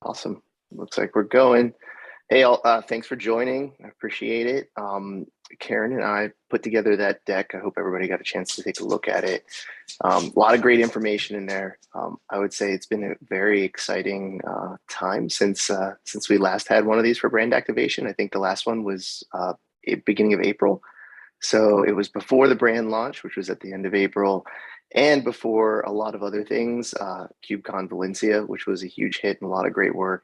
Awesome. Looks like we're going. Hey, all, thanks for joining. I appreciate it. Karen and I put together that deck. I hope everybody got a chance to take a look at it. A lot of great information in there. I would say it's been a very exciting time since we last had one of these for brand activation. I think the last one was beginning of April. So it was before the brand launch, which was at the end of April, and before a lot of other things, KubeCon Valencia, which was a huge hit and a lot of great work.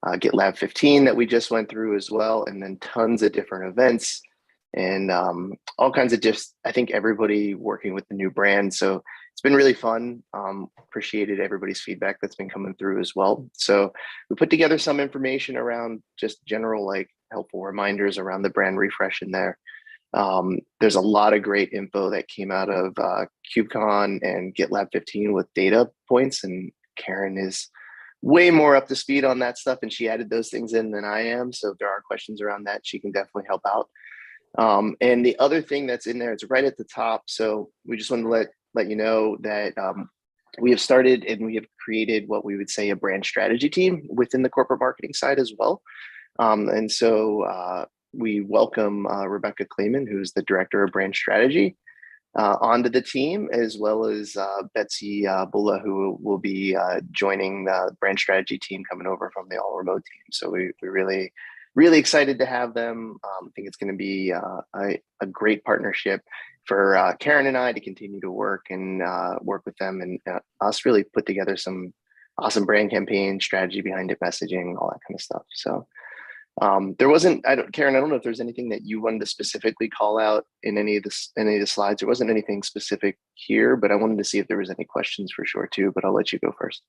GitLab 15 that we just went through as well, and then tons of different events and all kinds of just, I think everybody working with the new brand. So it's been really fun. Appreciated everybody's feedback that's been coming through as well. So we put together some information around just general, like helpful reminders around the brand refresh in there. There's a lot of great info that came out of KubeCon and GitLab 15 with data points, and Karen is way more up to speed on that stuff, and she added those things in than I am. So if there are questions around that, she can definitely help out. And the other thing that's in there, it's right at the top. So we just wanted to let you know that we have started and we have created what we would say a brand strategy team within the corporate marketing side as well. And so we welcome Rebecca Clayman, who's the director of brand strategy, onto the team, as well as Betsy Bulla, who will be joining the brand strategy team coming over from the all remote team. So we're really excited to have them. I think it's going to be a great partnership for Karen and I to continue to work with them and us really put together some awesome brand campaign strategy behind it, messaging, all that kind of stuff. So there wasn't, Karen, I don't know if there's anything that you wanted to specifically call out in any of the slides. There wasn't anything specific here, but I wanted to see if there was any questions for sure too, but I'll let you go first.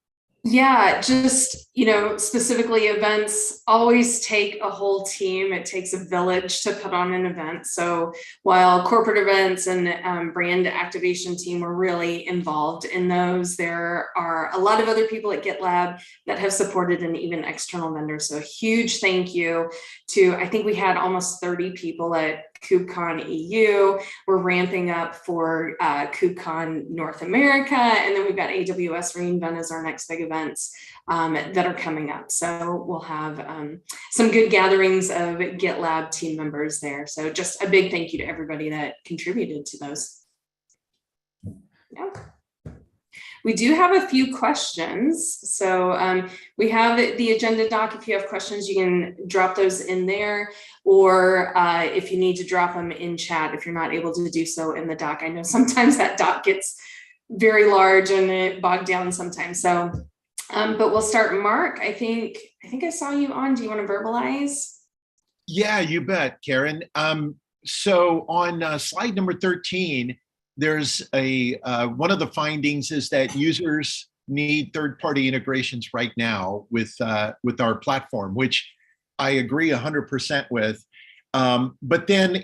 Yeah, just, specifically events always take a whole team. It takes a village to put on an event. So while corporate events and brand activation team were really involved in those, there are a lot of other people at GitLab that have supported and even external vendors. So a huge thank you to, I think we had almost 30 people at KubeCon EU. We're ramping up for KubeCon North America, and then we've got AWS reInvent as our next big events that are coming up. So we'll have some good gatherings of GitLab team members there. So just a big thank you to everybody that contributed to those. Yeah. We do have a few questions. So we have the agenda doc. If you have questions, you can drop those in there, or if you need to drop them in chat, if you're not able to do so in the doc. I know sometimes that doc gets very large and it bogged down sometimes. So, but we'll start. Mark, I think I saw you on. Do you want to verbalize? Yeah, you bet, Karen. So on slide number 13, there's one of the findings is that users need third-party integrations right now with our platform, which I agree 100% with. But then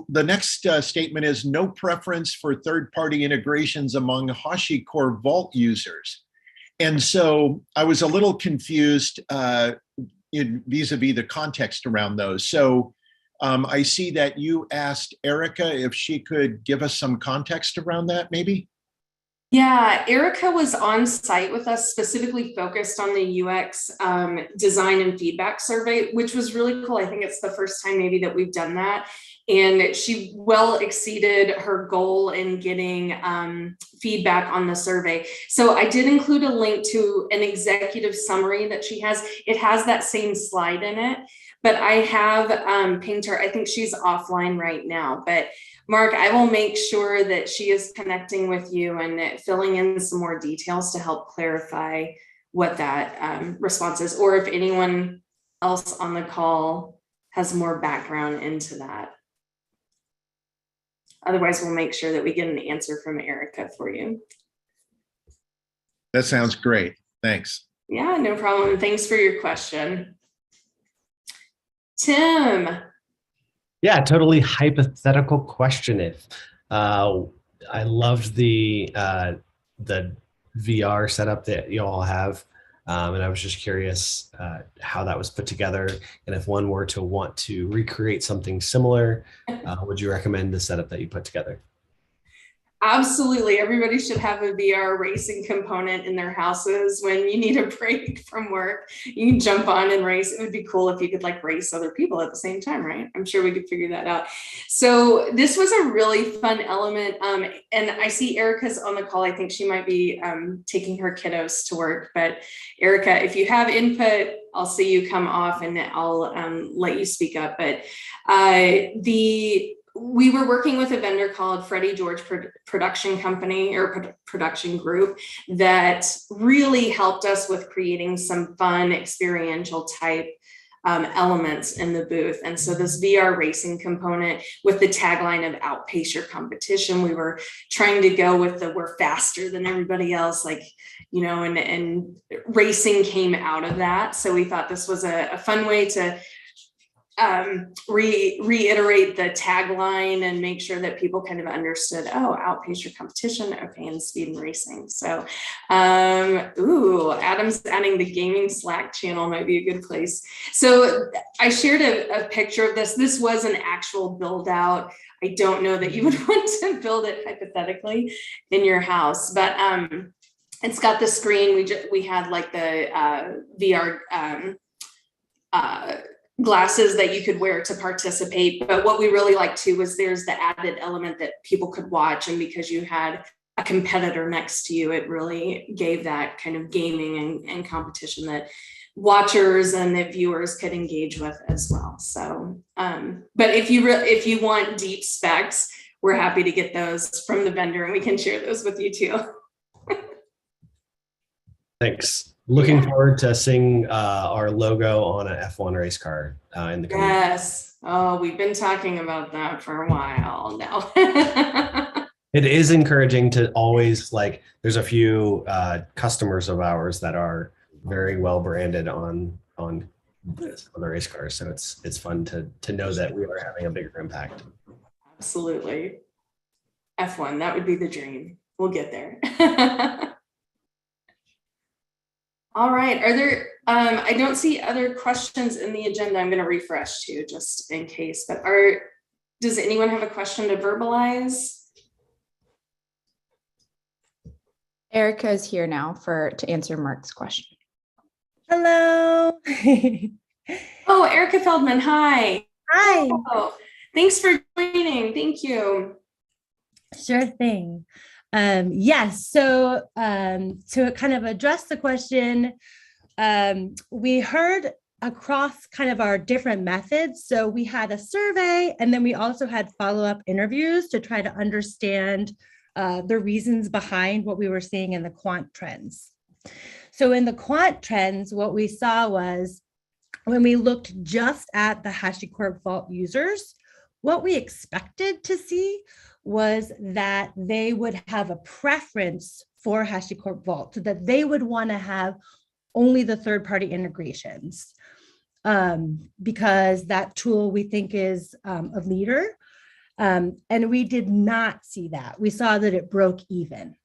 the next statement is no preference for third-party integrations among HashiCorp Vault users. And so I was a little confused vis-a-vis the context around those. So I see that you asked Erica if she could give us some context around that, maybe? Yeah, Erica was on site with us, specifically focused on the UX design and feedback survey, which was really cool. I think it's the first time maybe that we've done that. And she well exceeded her goal in getting feedback on the survey. So I did include a link to an executive summary that she has. It has that same slide in it. But I have pinged her. I think she's offline right now. But Mark, I will make sure that she is connecting with you and filling in some more details to help clarify what that response is, or if anyone else on the call has more background into that. Otherwise, we'll make sure that we get an answer from Erica for you. That sounds great. Thanks. Yeah, no problem. Thanks for your question. Tim. Yeah, totally hypothetical question. If I loved the VR setup that you all have, and I was just curious how that was put together, and if one were to want to recreate something similar, would you recommend the setup that you put together? Absolutely. Everybody should have a VR racing component in their houses. When you need a break from work, you can jump on and race. It would be cool if you could like race other people at the same time, right? I'm sure we could figure that out. So this was a really fun element. And I see Erica's on the call. I think she might be taking her kiddos to work. But Erica, if you have input, I'll see you come off and I'll let you speak up. But we were working with a vendor called Freddie George Production Company or Production Group that really helped us with creating some fun experiential type elements in the booth. And so this VR racing component with the tagline of outpace your competition, we were trying to go with the we're faster than everybody else, like, you know, and racing came out of that. So we thought this was a fun way to reiterate the tagline and make sure that people kind of understood, oh, outpace your competition, okay, and speed and racing. So Adam's adding the gaming Slack channel might be a good place. So I shared a picture of this. This was an actual build out. I don't know that you would want to build it hypothetically in your house, but it's got the screen. We had like the VR glasses that you could wear to participate. But what we really liked too was there's the added element that people could watch. And because you had a competitor next to you, it really gave that kind of gaming and competition that watchers and the viewers could engage with as well. So, but if you want deep specs, we're happy to get those from the vendor and we can share those with you too. Thanks. Looking forward to seeing our logo on an F1 race car in the coming Yes. Oh, we've been talking about that for a while now. It is encouraging to always, like, there's a few customers of ours that are very well branded on the race cars. So it's fun to know that we are having a bigger impact. Absolutely. F1, that would be the dream. We'll get there. All right, are there, I don't see other questions in the agenda. I'm gonna refresh too, just in case, but does anyone have a question to verbalize? Erica is here now to answer Mark's question. Hello. Oh, Erica Feldman, hi. Hi. Oh, thanks for joining, thank you. Sure thing. Yes, so to kind of address the question, we heard across kind of our different methods. So we had a survey and then we also had follow-up interviews to try to understand the reasons behind what we were seeing in the quant trends. So in the quant trends, what we saw was when we looked just at the HashiCorp Vault users, what we expected to see was that they would have a preference for HashiCorp Vault, so that they would want to have only the third-party integrations because that tool we think is a leader. And we did not see that. We saw that it broke even,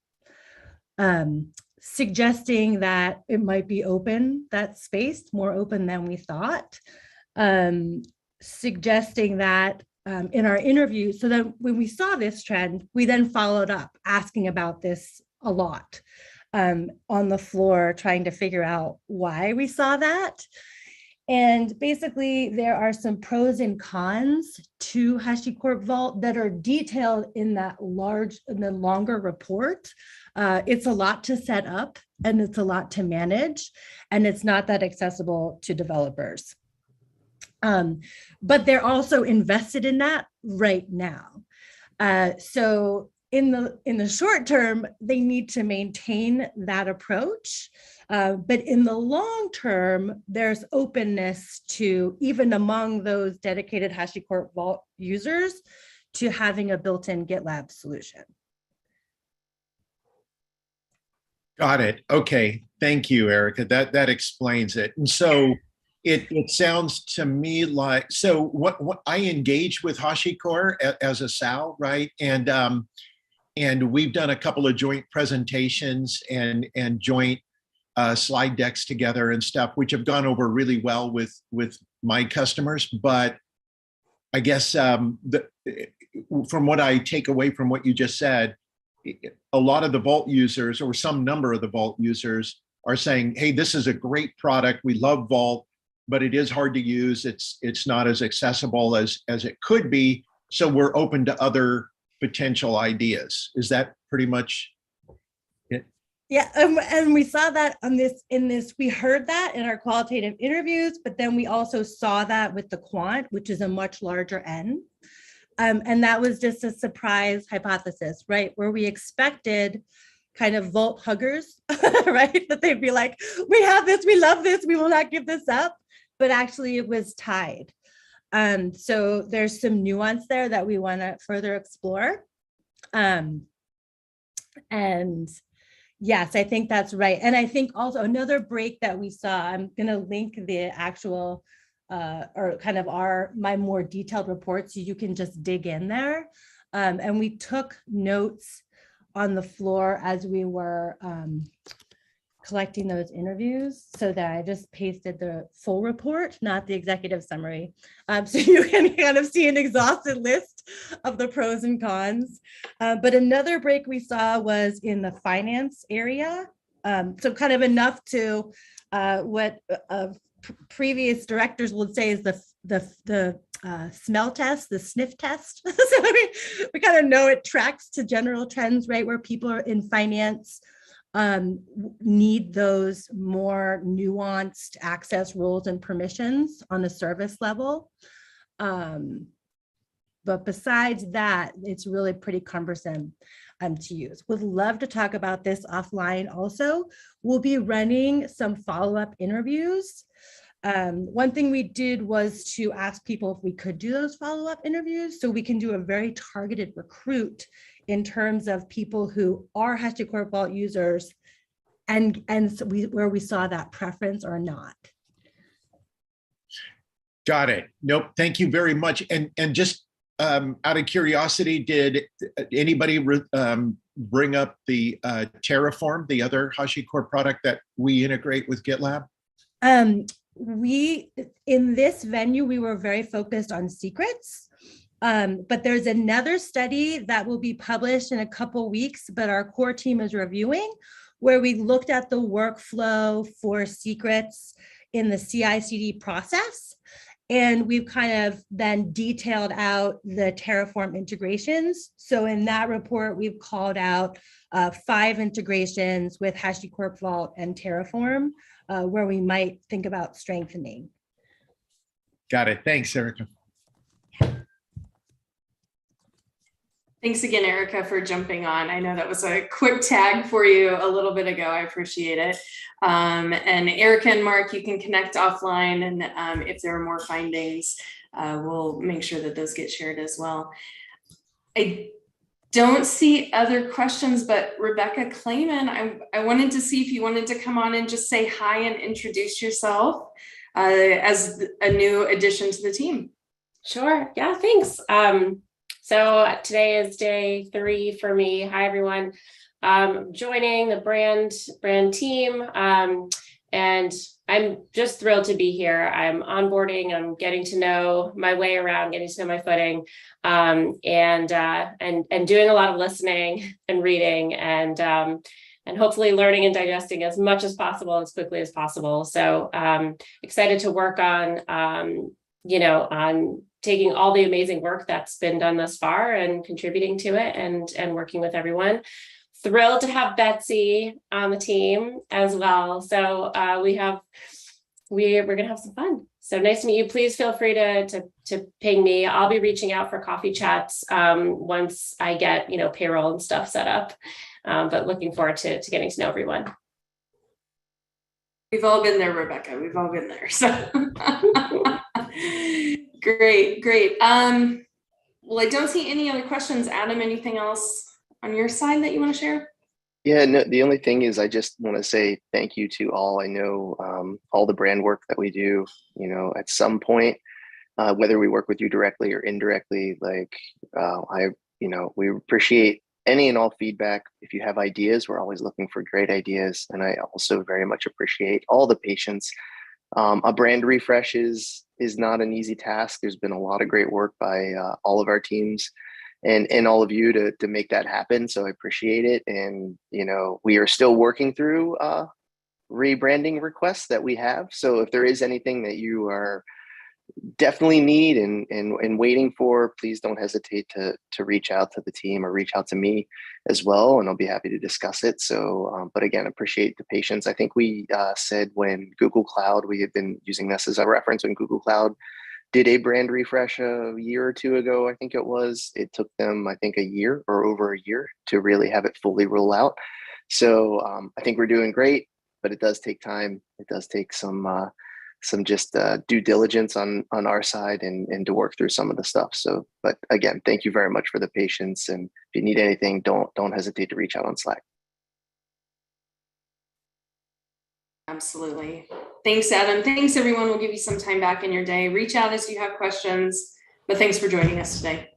suggesting that it might be open, that space, more open than we thought, suggesting that in our interview, so that when we saw this trend, we then followed up asking about this a lot on the floor, trying to figure out why we saw that. And basically, there are some pros and cons to HashiCorp Vault that are detailed in the longer report. It's a lot to set up and it's a lot to manage, and it's not that accessible to developers. But they're also invested in that right now. So in the short term, they need to maintain that approach. But in the long term, there's openness to, even among those dedicated HashiCorp Vault users, to having a built-in GitLab solution. Got it. Okay. Thank you, Erica. That explains it. And so it sounds to me like, so what I engage with HashiCorp as a SAL, right? And we've done a couple of joint presentations and joint slide decks together and stuff, which have gone over really well with my customers. But I guess from what I take away from what you just said, a lot of the Vault users, or some number of the Vault users, are saying, hey, this is a great product. We love Vault, but it is hard to use. It's not as accessible as it could be. So we're open to other potential ideas. Is that pretty much it? Yeah, and we saw that we heard that in our qualitative interviews, but then we also saw that with the quant, which is a much larger N. And that was just a surprise hypothesis, right? Where we expected kind of Vault huggers, right? That they'd be like, we have this, we love this, we will not give this up. But actually it was tied. So there's some nuance there that we want to further explore. And yes, I think that's right. And I think also another break that we saw, I'm going to link the actual or kind of my more detailed report so you can just dig in there. And we took notes on the floor as we were collecting those interviews, so that I just pasted the full report, not the executive summary. So you can kind of see an exhaustive list of the pros and cons. But another break we saw was in the finance area. So kind of enough to what previous directors would say is the smell test, the sniff test. So we kind of know it tracks to general trends, right? Where people are in finance need those more nuanced access rules and permissions on the service level. But besides that, it's really pretty cumbersome to use. Would love to talk about this offline also. We'll be running some follow-up interviews. One thing we did was to ask people if we could do those follow-up interviews, so we can do a very targeted recruit in terms of people who are HashiCorp Vault users and so where we saw that preference or not. Got it. Nope. Thank you very much. And just out of curiosity, did anybody bring up the Terraform, the other HashiCorp product that we integrate with GitLab? In this venue, we were very focused on secrets. But there's another study that will be published in a couple weeks, but our core team is reviewing, where we looked at the workflow for secrets in the CI/CD process. And we've kind of then detailed out the Terraform integrations. So in that report, we've called out 5 integrations with HashiCorp Vault and Terraform, where we might think about strengthening. Got it. Thanks, Erica. Thanks again, Erica, for jumping on. I know that was a quick tag for you a little bit ago. I appreciate it. And Erica and Mark, you can connect offline, and if there are more findings, we'll make sure that those get shared as well. I don't see other questions, but Rebecca Clayman, I wanted to see if you wanted to come on and just say hi and introduce yourself as a new addition to the team. Sure. Yeah, thanks. So today is day 3 for me. Hi, everyone. Joining the brand team, and I'm just thrilled to be here. I'm onboarding. I'm getting to know my way around, getting to know my footing, and doing a lot of listening and reading, and hopefully learning and digesting as much as possible, as quickly as possible. So excited to work on on taking all the amazing work that's been done thus far and contributing to it, and working with everyone. Thrilled to have Betsy on the team as well. So we're gonna have some fun. So nice to meet you. Please feel free to ping me. I'll be reaching out for coffee chats once I get payroll and stuff set up. But looking forward to getting to know everyone. We've all been there, Rebecca. We've all been there. So great. Well, I don't see any other questions. Adam, anything else on your side that you want to share? Yeah, no, the only thing is I just want to say thank you to all. I know all the brand work that we do, at some point, whether we work with you directly or indirectly, we appreciate any and all feedback. If you have ideas, we're always looking for great ideas. And I also very much appreciate all the patience. A brand refresh is not an easy task. There's been a lot of great work by all of our teams. and all of you to make that happen. So I appreciate it. And, you know, we are still working through rebranding requests that we have. So if there is anything that you are definitely need and waiting for, please don't hesitate to reach out to the team or reach out to me as well, and I'll be happy to discuss it. So but again, appreciate the patience. I think we said when Google Cloud, we had been using this as a reference, when Google Cloud did a brand refresh a year or two ago, I think it took them, I think, a year or over a year to really have it fully roll out. So I think we're doing great, but it does take time. It does take some just due diligence on our side and to work through some of the stuff. So, but again, thank you very much for the patience. And if you need anything, don't hesitate to reach out on Slack. Absolutely. Thanks, Adam. Thanks, everyone. We'll give you some time back in your day. Reach out if you have questions, but thanks for joining us today.